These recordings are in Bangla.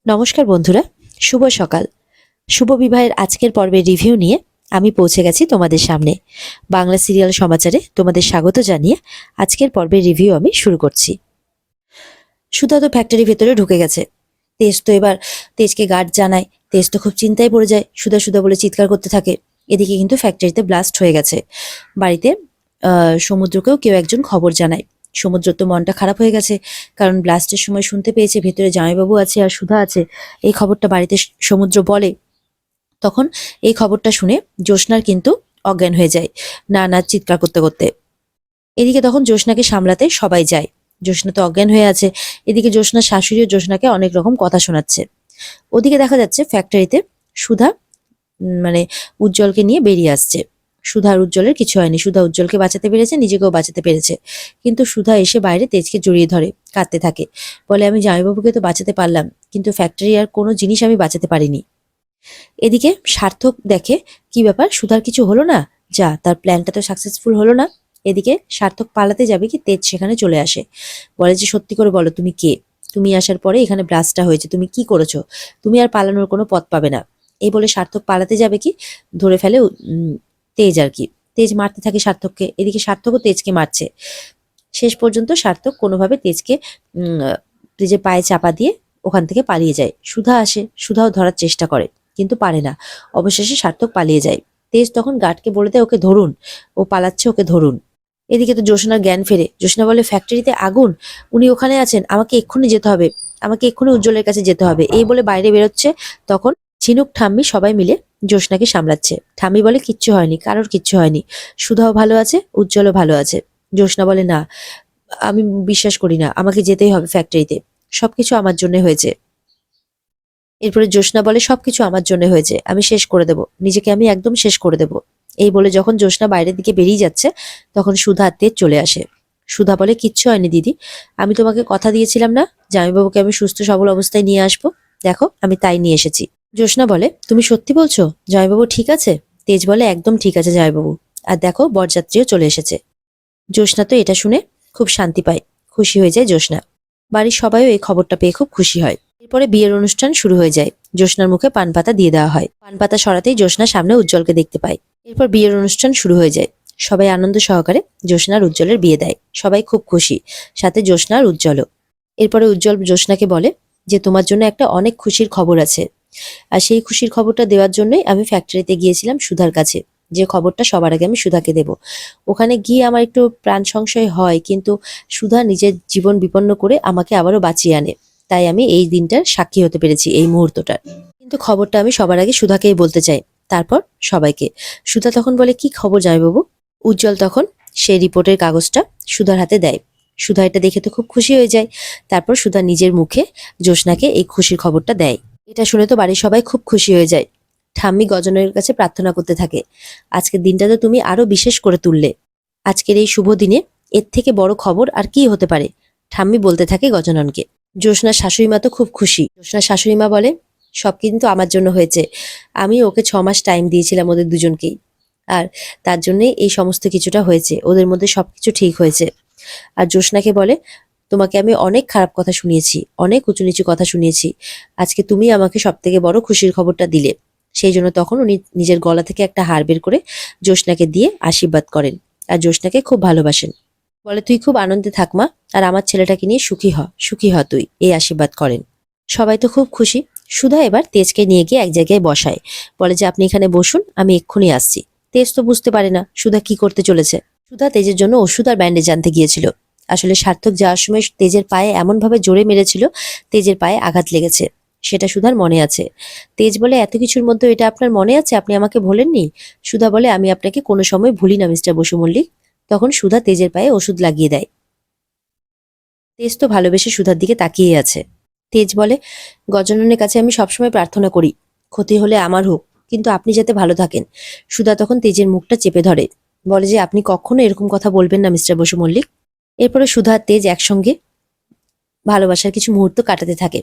নমস্কার বন্ধুরা, শুভ সকাল। শুভ বিবাহের আজকের পর্বের রিভিউ নিয়ে আমি পৌঁছে গেছি তোমাদের সামনে। বাংলা সিরিয়াল সমাচারে তোমাদের স্বাগত জানিয়ে আজকের পর্বের রিভিউ আমি শুরু করছি। সুধা তো ফ্যাক্টরি ভেতরে ঢুকে গেছে। তেজ তো এবার তেজকে গার্ড জানায়। তেজ তো খুব চিন্তায় পড়ে যায়, সুধা সুধা বলে চিৎকার করতে থাকে। এদিকে কিন্তু ফ্যাক্টরিতে ব্লাস্ট হয়ে গেছে। বাড়িতে সমুদ্রকেও কেউ একজন খবর জানায়। সমুদ্র তো মনটা খারাপ হয়ে গেছে, কারণ ব্লাস্টের সময় শুনতে পেয়েছে ভেতরে জামাইবাবু আছে আর সুধা আছে। এই খবরটা বাড়িতে সমুদ্র বলে। তখন এই খবরটা শুনে জ্যোৎস্নার কিন্তু অজ্ঞান হয়ে যায়, না না চিৎকার করতে করতে। এদিকে তখন জ্যোৎস্নাকে সামলাতে সবাই যায়। জ্যোৎস্না তো অজ্ঞান হয়ে আছে। এদিকে জ্যোৎস্নার শাশুড়িও জ্যোৎস্নাকে অনেক রকম কথা শোনাচ্ছে। ওদিকে দেখা যাচ্ছে ফ্যাক্টরিতে সুধা মানে উজ্জ্বলকে নিয়ে বেরিয়ে আসছে। সুধা আর উজ্জ্বলের কিছু হয়নি। সুধা উজ্জ্বলকে বাঁচাতে পেরেছে, নিজেকেও বাঁচাতে পেরেছে। কিন্তু সুধা এসে বাইরে তেজকে জড়িয়ে ধরে কাঁদতে থাকে। বলে, আমি জামাইবাবুকে তো বাঁচাতে পারলাম, কিন্তু ফ্যাক্টরি আর কোনো জিনিস আমি বাঁচাতে পারিনি। এদিকে সার্থক দেখে, কি ব্যাপার, সুধার কিছু হলো না, যা তার প্ল্যানটা তো সাকসেসফুল হলো না। এদিকে সার্থক পালাতে যাবে কি তেজ সেখানে চলে আসে। বলে যে, সত্যি করে বলো তুমি কে? তুমি আসার পরে এখানে ব্লাস্টটা হয়েছে, তুমি কি করেছো? তুমি আর পালানোর কোনো পথ পাবে না। এই বলে সার্থক পালাতে যাবে কি ধরে ফেলে তেজ আর কি। তেজ মারতে থাকে সার্থককে। এদিকে সার্থকও তেজকে মারছে। শেষ পর্যন্ত সার্থক কোনোভাবে তেজের পায়ে চাপা দিয়ে ওখান থেকে পালিয়ে যায়। সুধা আসে, সুধাও ধরার চেষ্টা করে, কিন্তু পারে না। অবশেষে সার্থক পালিয়ে যায়। তেজ তখন গার্ডকে বলে দেয়, ওকে ধরুন, ও পালাচ্ছে, ওকে ধরুন। এদিকে তো জ্যোৎস্নার জ্ঞান ফেরে। জ্যোৎস্না বলে, ফ্যাক্টরিতে আগুন, উনি ওখানে আছেন, আমাকে এক্ষুনি যেতে হবে, আমাকে এক্ষুনি উজ্জ্বলের কাছে যেতে হবে। এই বলে বাইরে বেরোচ্ছে। তখন ঝিনুক, ঠাম্মি সবাই মিলে জ্যোৎস্নাকে সামলাচ্ছে। ঠাম্মি বলে, কিচ্ছু হয়নি, কারোর কিচ্ছু হয়নি, সুধাও ভালো আছে, উজ্জ্বলও ভালো আছে। জ্যোৎস্না বলে, না, আমি বিশ্বাস করি না, আমাকে যেতেই হবে ফ্যাক্টরিতে, সবকিছু আমার জন্য হয়েছে। এরপরে জ্যোৎস্না বলে, সবকিছু আমার জন্য হয়েছে, আমি শেষ করে দেব, নিজেকে আমি একদম শেষ করে দেব। এই বলে যখন জ্যোৎস্না বাইরের দিকে বেরিয়ে যাচ্ছে, তখন সুধা আর তেজ চলে আসে। সুধা বলে, কিচ্ছু হয়নি দিদি, আমি তোমাকে কথা দিয়েছিলাম না জামাইবাবুকে আমি সুস্থ সবল অবস্থায় নিয়ে আসবো, দেখো আমি তাই নিয়ে এসেছি। জ্যোৎস্না বলে, তুমি সত্যি বলছো জামাইবাবু ঠিক আছে? তেজ বলে, একদম ঠিক আছে জামাইবাবু, আর দেখো বরযাত্রীও চলে এসেছে। জ্যোৎস্না তো এটা শুনে খুব শান্তি পায়, খুশি হয়ে যায় জ্যোৎস্না। বাড়ির সবাইও এই খবরটা পেয়ে খুব খুশি হয়। এরপরে বিয়ের অনুষ্ঠান শুরু হয়ে যায়। জ্যোৎস্নার মুখে পান পাতা দিয়ে দেওয়া হয়। পান পাতা সরাতেই জ্যোৎস্নার সামনে উজ্জ্বলকে দেখতে পায়। এরপর বিয়ের অনুষ্ঠান শুরু হয়ে যায়। সবাই আনন্দ সহকারে জ্যোৎস্নার উজ্জ্বলের বিয়ে দেয়। সবাই খুব খুশি, সাথে জ্যোৎস্নার উজ্জ্বলও। এরপরে উজ্জ্বল জ্যোৎস্নাকে বলে যে, তোমার জন্য একটা অনেক খুশির খবর আছে। আর সেই খুশির খবরটা দেওয়ার জন্যই আমি ফ্যাক্টরিতে গিয়েছিলাম সুধার কাছে, যে খবরটা সবার আগে আমি সুধাকে দেব। ওখানে গিয়ে আমার একটু প্রাণ সংশয় হয়, কিন্তু সুধা নিজের জীবন বিপন্ন করে আমাকে আবারও বাঁচিয়ে আনে। তাই আমি এই দিনটার সাক্ষী হতে পেরেছি, এই মুহূর্তটার। কিন্তু খবরটা আমি সবার আগে সুধাকেই বলতে চাই, তারপর সবাইকে। সুধা তখন বলে, কি খবর জামাইবাবু? উজ্জ্বল তখন সেই রিপোর্টের কাগজটা সুধার হাতে দেয়। সুধা এটা দেখে তো খুব খুশি হয়ে যায়। তারপর সুধা নিজের মুখে জ্যোৎস্নাকে এই খুশির খবরটা দেয়। এটা শুনে তো বাড়ির সবাই খুব খুশি হয়ে যায়। ঠাম্মি গজনের কাছে প্রার্থনা করতে থাকে, আজকের দিনটা তো তুমি আরো বিশেষ করে তুললে। আজকের এই শুভ দিনে এর থেকে বড় খবর আর কি হতে পারে? ঠাম্মি বলতে থাকে গজাননকে। জ্যোৎস্নার শাশুড়ি মা তো খুব খুশি। জ্যোৎস্নার শাশুড়ি মা বলে, সব কিন্তু আমার জন্য হয়েছে, আমি ওকে 6 মাস টাইম দিয়েছিলাম ওদের দুজনকেই, আর তার জন্যই এই সমস্ত কিছুটা হয়েছে, ওদের মধ্যে সবকিছু ঠিক হয়েছে। আর জ্যোৎস্নাকে বলে, তোমাকে আমি অনেক খারাপ কথা শুনিয়েছি, অনেক উঁচু নিচু কথা শুনিয়েছি, আজকে তুমি আমাকে সব থেকে বড় খুশির খবরটা দিলে। সেই জন্য তখন উনি নিজের গলা থেকে একটা হার বের করে জ্যোৎস্নাকে দিয়ে আশীর্বাদ করেন, আর জ্যোৎস্নাকে খুব ভালোবাসেন। বলে, তুই খুব আনন্দে থাক মা, আর আমার ছেলেটাকে নিয়ে সুখী হ, সুখী হ তুই, এই আশীর্বাদ করেন। সবাই তো খুব খুশি। সুধা এবার তেজকে নিয়ে গিয়ে এক জায়গায় বসায়। বলে যে, আপনি এখানে বসুন, আমি এক্ষুনি আসছি। তেজ তো বুঝতে পারে না সুধা কি করতে চলেছে। সুধা তেজের জন্য ওষুধ আর ব্যান্ডেজ আনতে গিয়েছিল। আসলে সার্থক যাওয়ার সময় তেজের পায়ে এমন ভাবে জোরে মেরেছিল, তেজের পায়ে আঘাত লেগেছে, সেটা সুধার মনে আছে। তেজ বলে, এত কিছুর মধ্যে এটা আপনার মনে আছে, আপনি আমাকে ভোলেননি? সুধা বলে, আমি আপনাকে কোনো সময় ভুলি না মিস্টার বসু মল্লিক। তখন সুধা তেজের পায়ে ওষুধ লাগিয়ে দেয়। তেজ তো ভালোবেসে সুধার দিকে তাকিয়ে আছে। তেজ বলে, গজাননের কাছে আমি সবসময় প্রার্থনা করি, ক্ষতি হলে আমার হোক, কিন্তু আপনি যাতে ভালো থাকেন। সুধা তখন তেজের মুখটা চেপে ধরে, বলে যে, আপনি কখনো এরকম কথা বলবেন না মিস্টার বসু মল্লিক। এরপরে সুধা আর তেজ একসঙ্গে ভালোবাসার কিছু মুহূর্ত কাটাতে থাকে।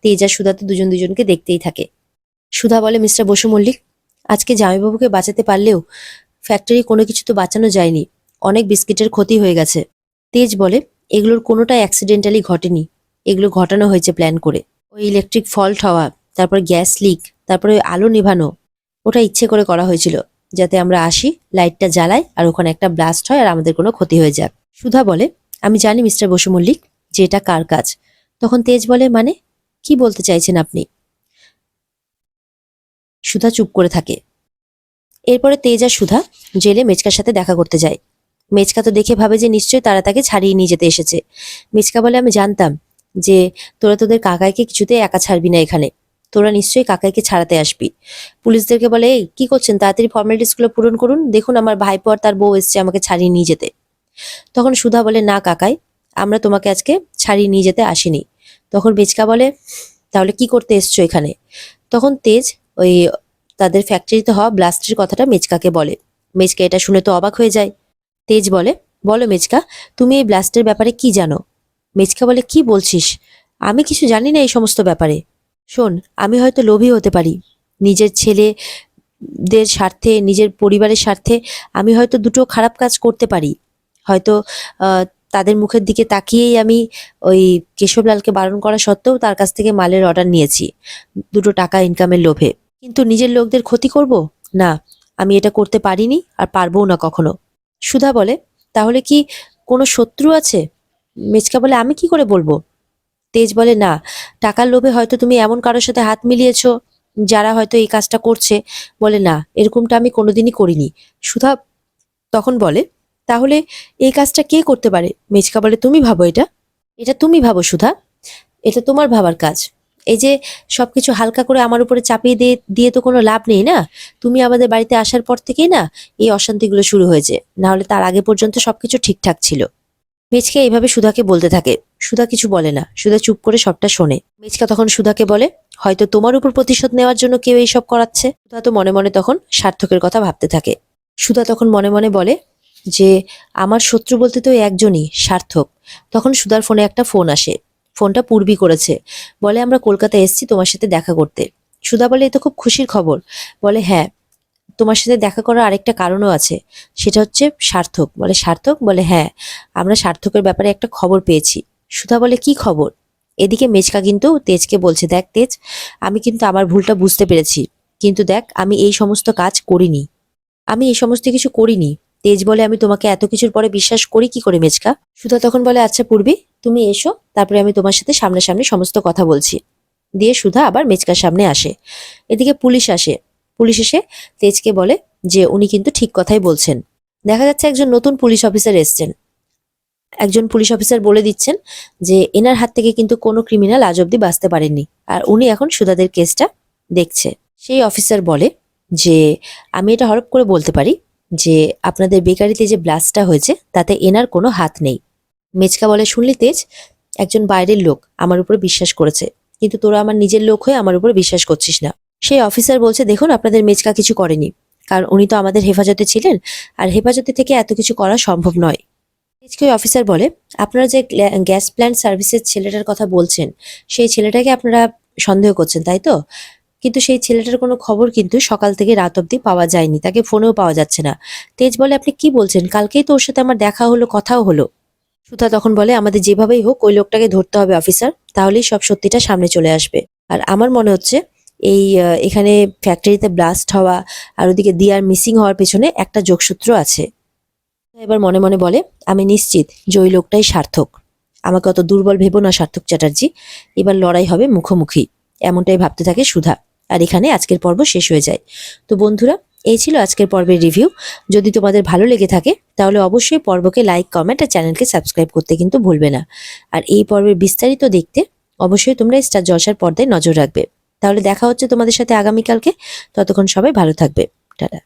তেজ আর সুধা তো দুজন দুজনকে দেখতেই থাকে। সুধা বলে, মিস্টার বসু মল্লিক, আজকে জামাইবাবুকে বাঁচাতে পারলেও ফ্যাক্টরি কোনো কিছু তো বাঁচানো যায়নি, অনেক বিস্কিটের ক্ষতি হয়ে গেছে। তেজ বলে, এগুলোর কোনোটাই অ্যাক্সিডেন্টালি ঘটেনি, এগুলো ঘটানো হয়েছে প্ল্যান করে। ওই ইলেকট্রিক ফল্ট হওয়া, তারপরে গ্যাস লিক, তারপরে ওই আলো নেভানো, ওটা ইচ্ছে করে করা হয়েছিল যাতে আমরা আসি, লাইটটা জ্বালাই আর ওখানে একটা ব্লাস্ট হয় আর আমাদের কোনো ক্ষতি হয়ে যাক। সুধা বলে, আমি জানি মিস্টার বসু মল্লিক যে এটা কার কাজ। তখন তেজ বলে, মানে কি বলতে চাইছেন আপনি? সুধা চুপ করে থাকে। এরপরে তেজ আর সুধা জেলে মেচকার সাথে দেখা করতে যায়। মেচকা তো দেখে ভাবে যে নিশ্চয়ই তারা তাকে ছাড়িয়ে নিয়ে যেতে এসেছে। মেচকা বলে, আমি জানতাম যে তোরা তোদের কাকাইকে কিছুতে একা ছাড়বি না এখানে, তোরা নিশ্চয়ই কাকাইকে ছাড়াতে আসবি। পুলিশদেরকে বলে, এই কি করছেন, তাড়াতাড়ি ফর্মালিটিস গুলো পূরণ করুন, দেখুন আমার ভাইপো আর তার বউ এসছে আমাকে ছাড়িয়ে নিয়ে যেতে। তখন সুধা বলে, না কাকাই, আমরা তোমাকে আজকে ছাড়িয়ে নিয়ে যেতে আসিনি। তখন মেচকা বলে, তাহলে কি করতে এসছো এখানে? তখন তেজ ওই তাদের ফ্যাক্টরিতে হওয়া ব্লাস্টের কথাটা মেচকাকে বলে। মেচকা এটা শুনে তো অবাক হয়ে যায়। তেজ বলে, বলো মেচকা, তুমি এই ব্লাস্টের ব্যাপারে কি জানো? মেচকা বলে, কি বলছিস, আমি কিছু জানি না এই সমস্ত ব্যাপারে। শোন, আমি হয়তো লোভী হতে পারি, নিজের ছেলেদের স্বার্থে, নিজের পরিবারের স্বার্থে আমি হয়তো দুটো খারাপ কাজ করতে পারি। হয়তো আহ, তাদের মুখের দিকে তাকিয়েই আমি ওই কেশবলালকে বারণ করা সত্ত্বেও তার কাছ থেকে মালের অর্ডার নিয়েছি দুটো টাকা ইনকামের লোভে। কিন্তু নিজের লোকদের ক্ষতি করব না, আমি এটা করতে পারিনি আর পারবও না কখনো। সুধা বলে, তাহলে কি কোনো শত্রু আছে? মেচকা বলে, আমি কি করে বলবো? তেজ বলে, না, টাকার লোভে হয়তো তুমি এমন কারোর সাথে হাত মিলিয়েছো যারা হয়তো এই কাজটা করছে। বলে, না, এরকমটা আমি কোনোদিনই করিনি। সুধা তখন বলে, তাহলে এই কাজটা কে করতে পারে? মেচকা বলে, তুমি ভাবো, এটা এটা তুমি ভাবো সুধা, এটা তোমার ভাবার কাজ। এই যে সবকিছু হালকা করে আমার উপরে চাপিয়ে দিয়ে দিয়ে তো কোনো লাভ নেই না। তুমি আমাদের বাড়িতে আসার পর থেকেই না এই অশান্তিগুলো শুরু হয়েছে, না হলে তার আগে পর্যন্ত সবকিছু ঠিকঠাক ছিল। মেচকা এইভাবে সুধাকে বলতে থাকে। সুধা কিছু বলে না, সুধা চুপ করে সবটা শোনে। মেচকা তখন সুধাকে বলে, হয়তো তোমার উপর প্রতিশোধ নেওয়ার জন্য কেউ এইসব করাচ্ছে। সুধা তো মনে মনে তখন সার্থকের কথা ভাবতে থাকে। সুধা তখন মনে মনে বলে যে আমার শত্রু বলতে তো একজনই, সার্থক। তখন সুধার ফোনে একটা ফোন আসে। ফোনটা পূর্বী করেছে। বলে, আমরা কলকাতায় এসেছি তোমার সাথে দেখা করতে। সুধা বলে, এ তো খুব খুশির খবর। বলে, হ্যাঁ, তোমার সাথে দেখা করার আরেকটা কারণও আছে, সেটা হচ্ছে সার্থক। বলে, সার্থক? বলে, হ্যাঁ, আমরা সার্থকের ব্যাপারে একটা খবর পেয়েছি। সুধা বলে, কি খবর? এদিকে মেচকা কিন্তু তেজকে বলছে, দেখ তেজ, আমি কিন্তু আমার ভুলটা বুঝতে পেরেছি, কিন্তু দেখ আমি এই সমস্ত কাজ করিনি, আমি এই সমস্ত কিছু করিনি। তেজ বলে, আমি তোমাকে এত কিছুর পরে বিশ্বাস করি কি করে মেচকা? সুধা তখন বলে, আচ্ছা পূর্বী, তুমি এসো, তারপরে আমি তোমার সাথে সামনাসামনি সমস্ত কথা বলছি। দিয়ে সুধা আবার মেচকার সামনে আসে। এদিকে পুলিশ আসে। পুলিশ এসে তেজকে বলে যে উনি কিন্তু ঠিক কথাই বলছেন। দেখা যাচ্ছে একজন নতুন পুলিশ অফিসার এসছেন। একজন পুলিশ অফিসার বলে দিচ্ছেন যে এনার হাত থেকে কিন্তু কোনো ক্রিমিনাল আজ অব্দি বাঁচতে পারেননি, আর উনি এখন সুধাদের কেসটা দেখছে। সেই অফিসার বলে যে আমি এটা হরপ করে বলতে পারি যে আপনাদের বেকারিতে যে ব্লাস্টটা হয়েছে তাতে এনার কোনো হাত নেই। মেচকা বলে, শুনলি তেজ, একজন বাইরের লোক আমার উপরে বিশ্বাস করেছে, কিন্তু তোরা আমার নিজের লোক হয়ে আমার উপরে বিশ্বাস করছিস না। সেই অফিসার বলছে, দেখুন আপনাদের মেচকা কিছু করেনি, কারণ উনি তো আমাদের হেফাজতে ছিলেন, আর হেফাজতে থেকে এত কিছু করা সম্ভব নয়। তেজকে ওই অফিসার বলে, আপনারা যে গ্যাস প্ল্যান্ট সার্ভিসের ছেলেটার কথা বলছেন, সেই ছেলেটাকে আপনারা সন্দেহ করছেন, তাই তো? কিন্তু সেই ছেলেটার কোনো খবর কিন্তু সকাল থেকে রাত অব্দি পাওয়া যায়নি, তাকে ফোনেও পাওয়া যাচ্ছে না। তেজ বলে, আপনি কি বলছেন? কালকেই তো ওর সাথে আমার দেখা হলো, কথাও হলো। সুধা তখন বলে, আমাদের যেভাবেই হোক ওই লোকটাকে ধরতে হবে অফিসার, তাহলেই সব সত্যিটা সামনে চলে আসবে। আর আমার মনে হচ্ছে এই এখানে ফ্যাক্টরিতে ব্লাস্ট হওয়া আর ওদিকে দিয়ার মিসিং হওয়ার পেছনে একটা যোগসূত্র আছে। এবার মনে মনে বলে, আমি নিশ্চিত যে ওই লোকটাই সার্থক। আমাকে অত দুর্বল ভেবো না সার্থক চ্যাটার্জি, এবার লড়াই হবে মুখোমুখি। এমনটাই ভাবতে থাকে সুধা। আর এখানে আজকের পর্ব শেষ হয়ে যায়। তো বন্ধুরা, এই ছিল আজকের পর্বের রিভিউ। যদি তোমাদের ভালো লেগে থাকে তাহলে অবশ্যই পর্বকে লাইক, কমেন্ট আর চ্যানেলকে সাবস্ক্রাইব করতে কিন্তু ভুলবে না। আর এই পর্বের বিস্তারিত দেখতে অবশ্যই তোমরা স্টার জলসার পর্দায় নজর রাখবে। তাহলে দেখা হচ্ছে তোমাদের সাথে আগামীকালকে। ততক্ষণ সবাই ভালো থাকবে। টাটা।